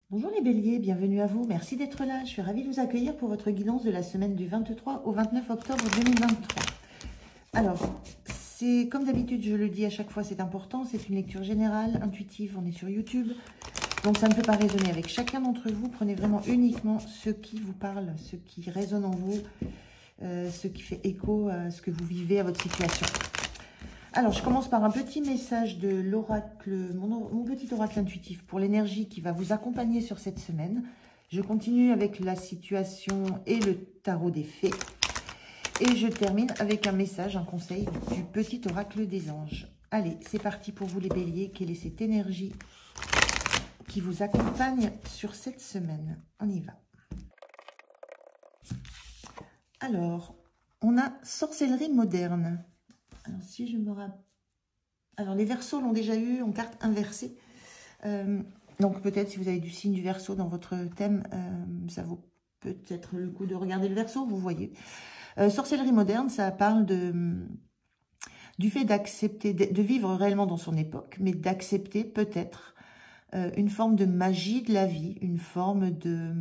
Bonjour les béliers, bienvenue à vous, merci d'être là. Je suis ravie de vous accueillir pour votre guidance de la semaine du 23 au 29 octobre 2023. Alors, c'est comme d'habitude, je le dis à chaque fois, c'est important, c'est une lecture générale, intuitive, on est sur YouTube. Donc ça ne peut pas résonner avec chacun d'entre vous, prenez vraiment uniquement ce qui vous parle, ce qui résonne en vous, ce qui fait écho à ce que vous vivez, à votre situation. Alors, je commence par un petit message de l'oracle, mon petit oracle intuitif pour l'énergie qui va vous accompagner sur cette semaine. Je continue avec la situation et le tarot des fées. Et je termine avec un message, un conseil du petit oracle des anges. Allez, c'est parti pour vous les béliers. Quelle est cette énergie qui vous accompagne sur cette semaine? On y va. Alors, on a sorcellerie moderne. Alors, si je me rappelle... Alors, les Verseaux l'ont déjà eu en carte inversée. Donc, peut-être, si vous avez du signe du Verseau dans votre thème, ça vaut peut-être le coup de regarder le Verseau, vous voyez. Sorcellerie moderne, ça parle du fait d'accepter, de vivre réellement dans son époque, mais d'accepter peut-être une forme de magie de la vie, une forme de...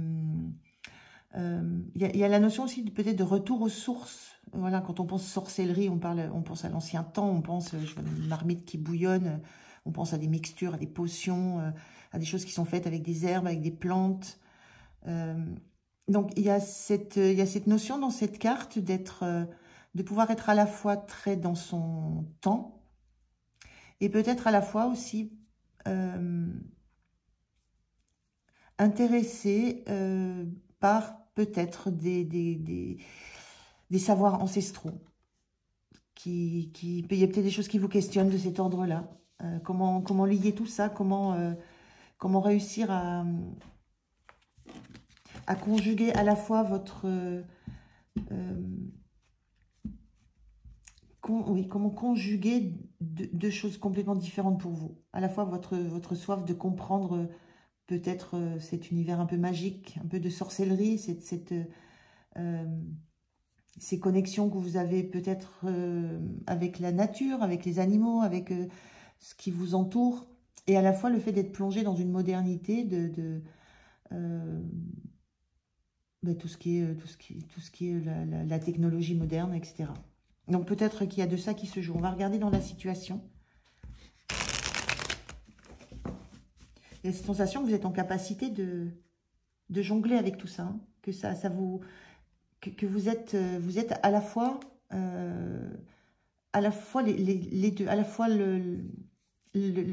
Il y a la notion aussi peut-être de retour aux sources. Voilà, quand on pense sorcellerie, on pense à l'ancien temps, on pense je vois une marmite qui bouillonne, on pense à des mixtures, à des potions, à des choses qui sont faites avec des herbes, avec des plantes. Donc il y a cette notion dans cette carte de pouvoir être à la fois très dans son temps et peut-être à la fois aussi intéressé par peut-être des savoirs ancestraux. Il y a peut-être des choses qui vous questionnent de cet ordre-là. Comment lier tout ça, comment réussir à conjuguer à la fois votre... comment conjuguer deux choses complètement différentes pour vous. À la fois votre soif de comprendre peut-être cet univers un peu magique, un peu de sorcellerie, ces connexions que vous avez peut-être avec la nature, avec les animaux, avec ce qui vous entoure, et à la fois le fait d'être plongé dans une modernité tout ce qui est la technologie moderne, etc. Donc peut-être qu'il y a de ça qui se joue. On va regarder dans la situation. Il y a cette sensation que vous êtes en capacité de jongler avec tout ça, hein, que ça vous... que vous êtes à la fois les deux, à la fois le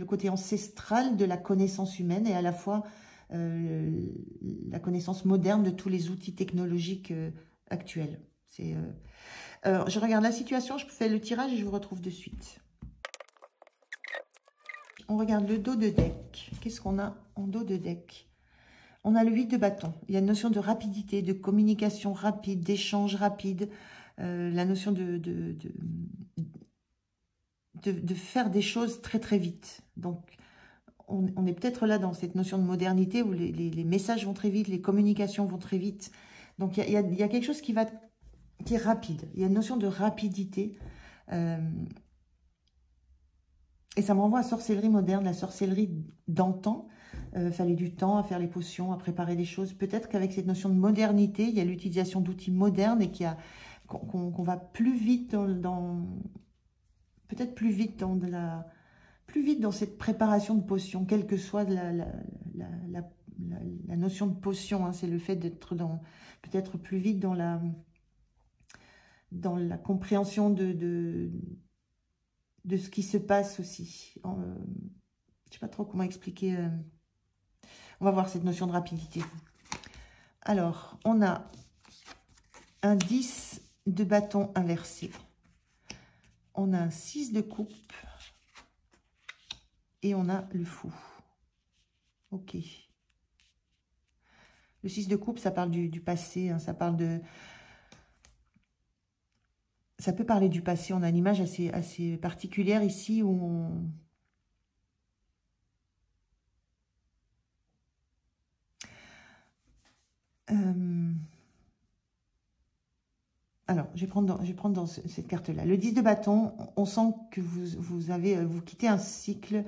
côté ancestral de la connaissance humaine et à la fois la connaissance moderne de tous les outils technologiques actuels. Je regarde la situation, je fais le tirage et je vous retrouve de suite. On regarde le dos de deck. Qu'est-ce qu'on a en dos de deck? On a le 8 de bâton. Il y a une notion de rapidité, de communication rapide, d'échange rapide. La notion de faire des choses très très vite. Donc, on est peut-être là dans cette notion de modernité où les messages vont très vite, les communications vont très vite. Donc, il y a quelque chose qui est rapide. Il y a une notion de rapidité. Et ça me renvoie à sorcellerie moderne, la sorcellerie d'antan. Fallait du temps à faire les potions, à préparer des choses. Peut-être qu'avec cette notion de modernité, il y a l'utilisation d'outils modernes et qu'on va plus vite peut-être plus vite dans cette préparation de potions, quelle que soit la notion de potion. Hein, c'est le fait d'être peut-être plus vite dans la compréhension de ce qui se passe aussi. Je ne sais pas trop comment expliquer. On va voir cette notion de rapidité. Alors, on a un 10 de bâton inversé. On a un 6 de coupe. Et on a le fou. Ok. Le 6 de coupe, ça parle du passé. Hein, ça peut parler du passé. On a une image assez particulière ici où on... Alors, je vais prendre dans cette carte-là. Le 10 de bâton, on sent que vous quittez un cycle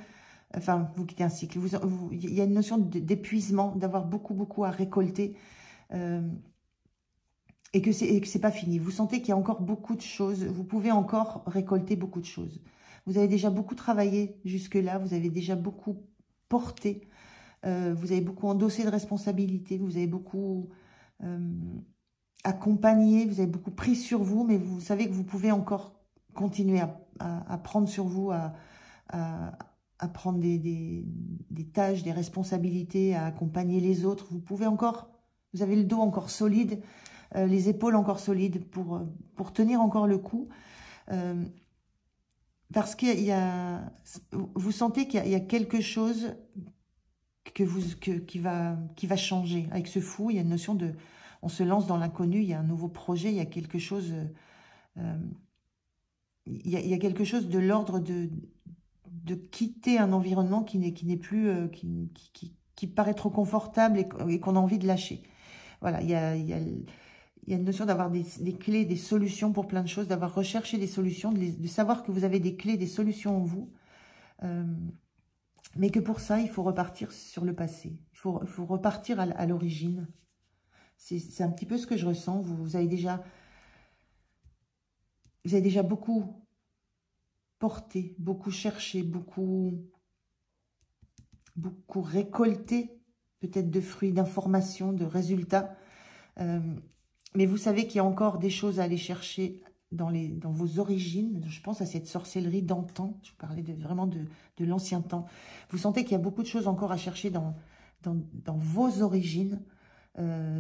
enfin, vous quittez un cycle. Il y a une notion d'épuisement, d'avoir beaucoup à récolter. Et que c'est pas fini. Vous sentez qu'il y a encore beaucoup de choses. Vous pouvez encore récolter beaucoup de choses. Vous avez déjà beaucoup travaillé jusque-là. Vous avez déjà beaucoup porté. Vous avez beaucoup endossé de responsabilités. Vous avez beaucoup accompagné. Vous avez beaucoup pris sur vous. Mais vous savez que vous pouvez encore continuer à prendre sur vous, à prendre des tâches, des responsabilités, à accompagner les autres. Vous pouvez encore, vous avez le dos encore solide, les épaules encore solides pour tenir encore le coup. Parce qu'il y a, vous sentez qu'il y a quelque chose qui va changer. Avec ce fou, il y a une notion de, on se lance dans l'inconnu, il y a un nouveau projet, il y a quelque chose, il y a quelque chose de l'ordre de quitter un environnement qui n'est plus, qui paraît trop confortable et qu'on a envie de lâcher. Voilà, il y a une notion d'avoir des clés, des solutions pour plein de choses, d'avoir recherché des solutions, de savoir que vous avez des clés, des solutions en vous, mais que pour ça, il faut repartir sur le passé. Il faut repartir à l'origine. C'est un petit peu ce que je ressens. Vous avez déjà beaucoup porté, beaucoup cherché, beaucoup récolté, peut-être de fruits, d'informations, de résultats. Mais vous savez qu'il y a encore des choses à aller chercher dans vos origines. Je pense à cette sorcellerie d'antan. Je parlais vraiment de l'ancien temps. Vous sentez qu'il y a beaucoup de choses encore à chercher dans vos origines,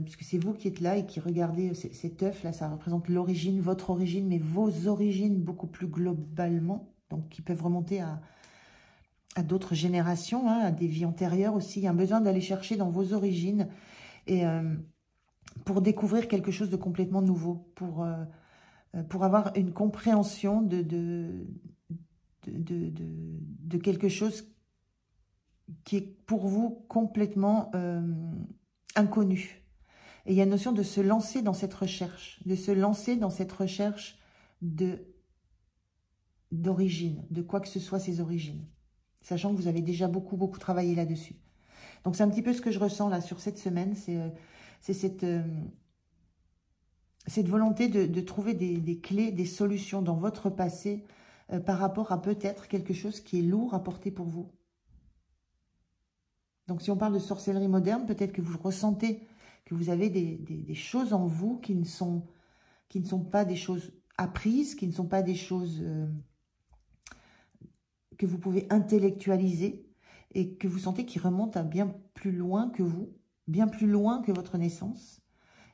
puisque c'est vous qui êtes là et qui regardez cet œuf là. Ça représente l'origine, votre origine, mais vos origines beaucoup plus globalement, donc qui peuvent remonter à d'autres générations, hein, à des vies antérieures aussi. Il y a un besoin d'aller chercher dans vos origines et pour découvrir quelque chose de complètement nouveau, pour avoir une compréhension de quelque chose qui est pour vous complètement inconnu. Et il y a une notion de se lancer dans cette recherche, d'origine, de quoi que ce soit ses origines, sachant que vous avez déjà beaucoup travaillé là-dessus. Donc c'est un petit peu ce que je ressens là sur cette semaine, c'est cette volonté de trouver des clés, des solutions dans votre passé par rapport à peut-être quelque chose qui est lourd à porter pour vous. Donc si on parle de sorcellerie moderne, peut-être que vous ressentez que vous avez des choses en vous qui ne sont pas des choses apprises, qui ne sont pas des choses que vous pouvez intellectualiser et que vous sentez qui remontent à bien plus loin que vous, bien plus loin que votre naissance.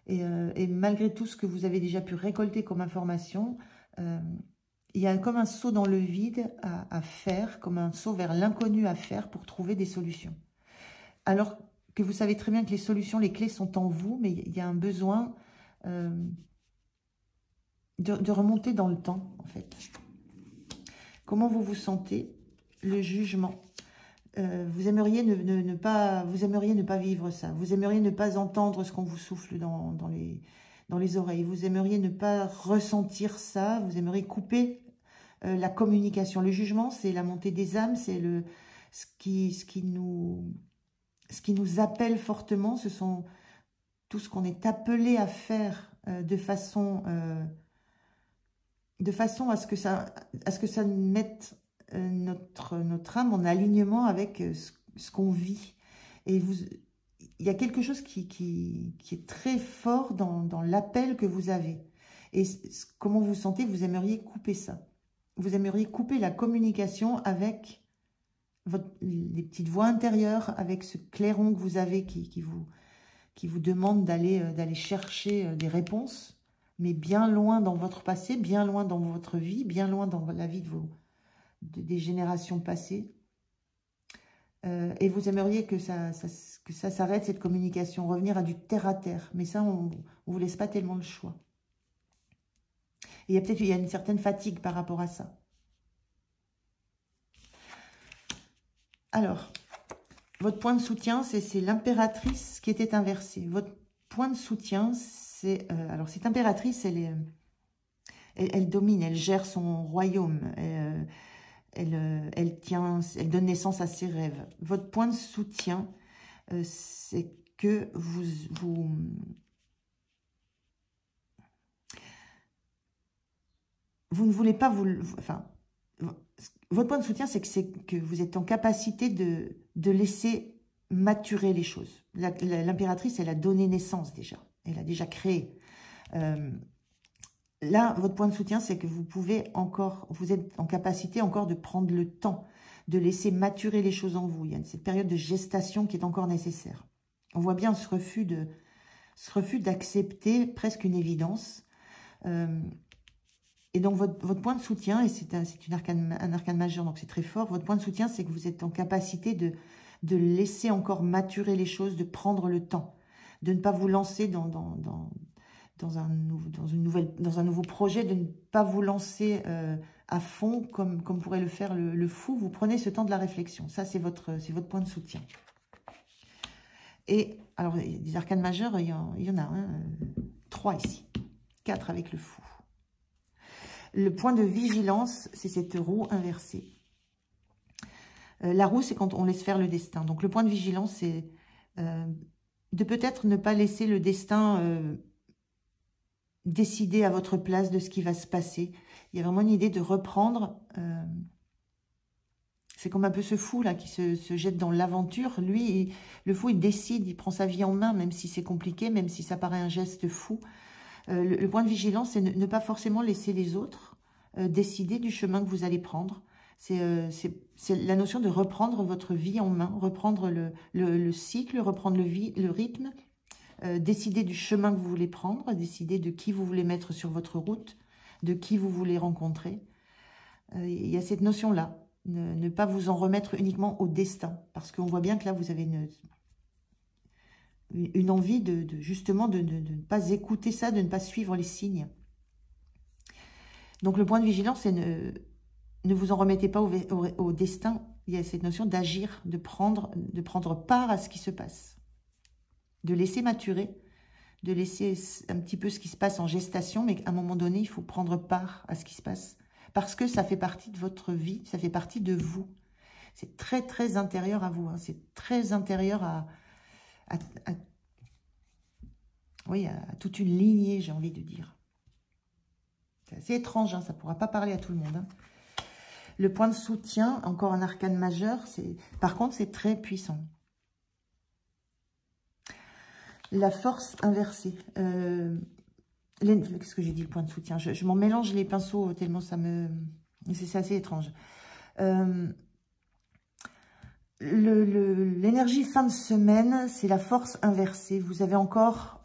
Et malgré tout ce que vous avez déjà pu récolter comme information, il y a comme un saut dans le vide à faire, comme un saut vers l'inconnu à faire pour trouver des solutions. Alors que vous savez très bien que les solutions, les clés sont en vous, mais il y a un besoin de remonter dans le temps, en fait. Comment vous vous sentez? Le jugement. Vous aimeriez ne pas vivre ça. Vous aimeriez ne pas entendre ce qu'on vous souffle dans les oreilles. Vous aimeriez ne pas ressentir ça. Vous aimeriez couper la communication. Le jugement, c'est la montée des âmes. C'est ce qui nous appelle fortement. Ce sont tout ce qu'on est appelé à faire de façon à ce que ça mette notre âme en alignement avec ce qu'on vit. Et il y a quelque chose qui est très fort dans l'appel que vous avez. Et comment vous vous sentez? Vous aimeriez couper ça. Vous aimeriez couper la communication avec les petites voix intérieures, avec ce clairon que vous avez qui vous demande d'aller chercher des réponses, mais bien loin dans votre passé, bien loin dans votre vie, bien loin dans la vie des générations passées. Et vous aimeriez que ça s'arrête, cette communication, revenir à du terre-à-terre. Mais ça, on ne vous laisse pas tellement le choix. Et il y a une certaine fatigue par rapport à ça. Alors, votre point de soutien, c'est l'impératrice qui était inversée. Votre point de soutien, c'est... alors, cette impératrice, elle domine, elle gère son royaume. elle donne naissance à ses rêves. Votre point de soutien, c'est que vous ne voulez pas enfin, votre point de soutien, c'est que vous êtes en capacité de laisser maturer les choses. L'impératrice, elle a donné naissance déjà. Elle a déjà créé. Là, votre point de soutien, c'est que vous êtes en capacité encore de prendre le temps, de laisser maturer les choses en vous. Il y a cette période de gestation qui est encore nécessaire. On voit bien ce refus d'accepter presque une évidence. Et donc, votre point de soutien, et c'est un arcane majeur, donc c'est très fort, votre point de soutien, c'est que vous êtes en capacité de laisser encore maturer les choses, de prendre le temps, de ne pas vous lancer dans un nouveau projet, de ne pas vous lancer à fond comme pourrait le faire le fou. Vous prenez ce temps de la réflexion. Ça, c'est votre point de soutien. Et alors, des arcanes majeurs, il y en a 3 ici. 4 avec le fou. Le point de vigilance, c'est cette roue inversée. La roue, c'est quand on laisse faire le destin. Donc, le point de vigilance, c'est de peut-être ne pas laisser le destin décider à votre place de ce qui va se passer. Il y a vraiment une idée de reprendre. C'est comme un peu ce fou là qui se jette dans l'aventure. Lui, le fou, il décide, il prend sa vie en main, même si c'est compliqué, même si ça paraît un geste fou. Le point de vigilance, c'est ne pas forcément laisser les autres décider du chemin que vous allez prendre. C'est la notion de reprendre votre vie en main, reprendre le cycle, reprendre le rythme, décider du chemin que vous voulez prendre, décider de qui vous voulez mettre sur votre route, de qui vous voulez rencontrer. Il y a cette notion-là, ne pas vous en remettre uniquement au destin, parce qu'on voit bien que là, vous avez une envie justement de ne pas écouter ça, de ne pas suivre les signes. Donc le point de vigilance, c'est ne vous en remettez pas au destin. Il y a cette notion d'agir, de prendre part à ce qui se passe. De laisser maturer, de laisser un petit peu ce qui se passe en gestation, mais à un moment donné, il faut prendre part à ce qui se passe. Parce que ça fait partie de votre vie, ça fait partie de vous. C'est très, très intérieur à vous. Hein. C'est très intérieur à toute une lignée, j'ai envie de dire. C'est assez étrange, hein, ça ne pourra pas parler à tout le monde. Hein. Le point de soutien, encore un arcane majeur, par contre, c'est très puissant. La force inversée. Qu'est-ce que j'ai dit, le point de soutien? Je m'en mélange les pinceaux tellement ça me... C'est assez étrange. L'énergie fin de semaine, c'est la force inversée. Vous avez encore...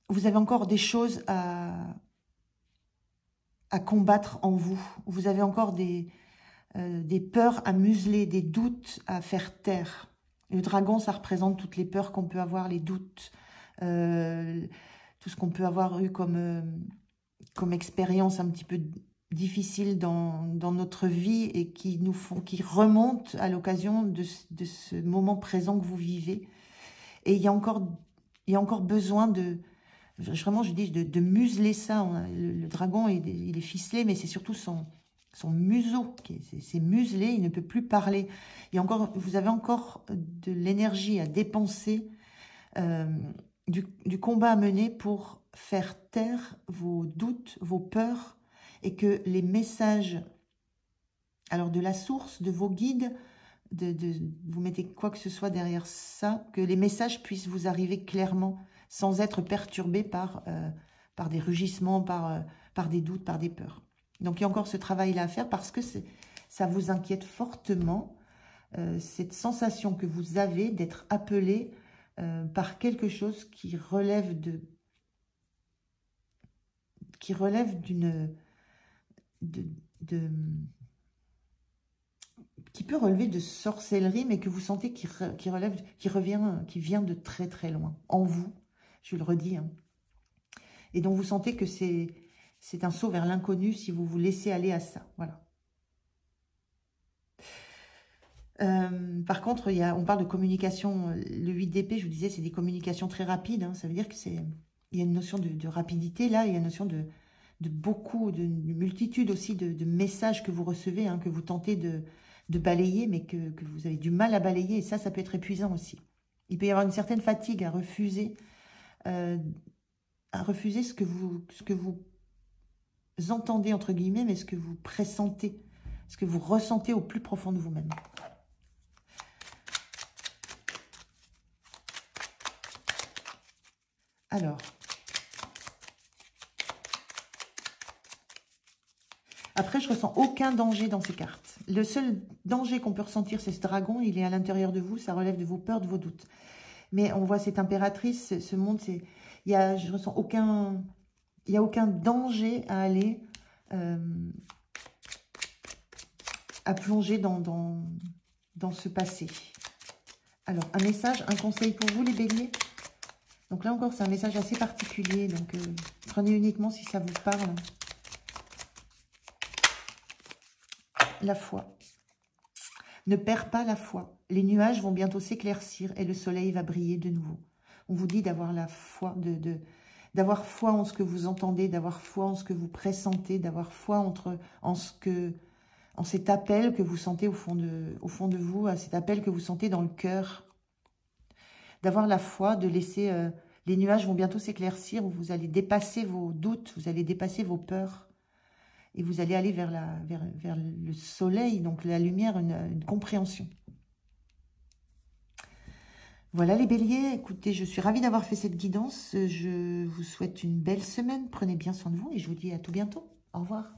vous avez encore des choses à combattre en vous. Vous avez encore des peurs à museler, des doutes à faire taire. Le dragon, ça représente toutes les peurs qu'on peut avoir, les doutes, tout ce qu'on peut avoir eu comme expérience un petit peu difficile dans notre vie et qui remontent à l'occasion de ce moment présent que vous vivez. Et il y a encore besoin vraiment, je dis, de museler ça. Le dragon, il est ficelé, mais c'est surtout son museau, c'est muselé, il ne peut plus parler. Vous avez encore de l'énergie à dépenser, du combat à mener pour faire taire vos doutes, vos peurs, et que les messages, alors de la source, de vos guides, vous mettez quoi que ce soit derrière ça, que les messages puissent vous arriver clairement, sans être perturbés par des rugissements, par des doutes, par des peurs. Donc, il y a encore ce travail-là à faire parce que ça vous inquiète fortement, cette sensation que vous avez d'être appelé par quelque chose qui relève qui peut relever de sorcellerie, mais que vous sentez qui vient de très très loin, en vous, je le redis. Hein. Et donc, vous sentez que c'est un saut vers l'inconnu si vous vous laissez aller à ça. Voilà. Par contre, on parle de communication. Le 8 d'épée, je vous disais, c'est des communications très rapides. Hein, ça veut dire qu'il y a une notion de rapidité là. Il y a une notion d'une multitude aussi de messages que vous recevez, hein, que vous tentez de balayer, mais que vous avez du mal à balayer. Et ça peut être épuisant aussi. Il peut y avoir une certaine fatigue à refuser ce que vous entendez, entre guillemets, mais ce que vous pressentez, ce que vous ressentez au plus profond de vous-même. Alors, après, je ressens aucun danger dans ces cartes. Le seul danger qu'on peut ressentir, c'est ce dragon. Il est à l'intérieur de vous, ça relève de vos peurs, de vos doutes. Mais on voit cette impératrice, ce monde, je ressens aucun... Il n'y a aucun danger à aller... à plonger dans ce passé. Alors, un message, un conseil pour vous, les béliers. Donc là encore, c'est un message assez particulier. Donc, prenez uniquement si ça vous parle. La foi. Ne perds pas la foi. Les nuages vont bientôt s'éclaircir et le soleil va briller de nouveau. On vous dit d'avoir la foi, d'avoir foi en ce que vous entendez, d'avoir foi en ce que vous pressentez, d'avoir foi en cet appel que vous sentez au fond de vous, à cet appel que vous sentez dans le cœur. D'avoir la foi, de laisser... les nuages vont bientôt s'éclaircir, vous allez dépasser vos doutes, vous allez dépasser vos peurs. Et vous allez aller vers le soleil, donc la lumière, une compréhension. Voilà les béliers, écoutez, je suis ravie d'avoir fait cette guidance. Je vous souhaite une belle semaine, prenez bien soin de vous et je vous dis à tout bientôt. Au revoir.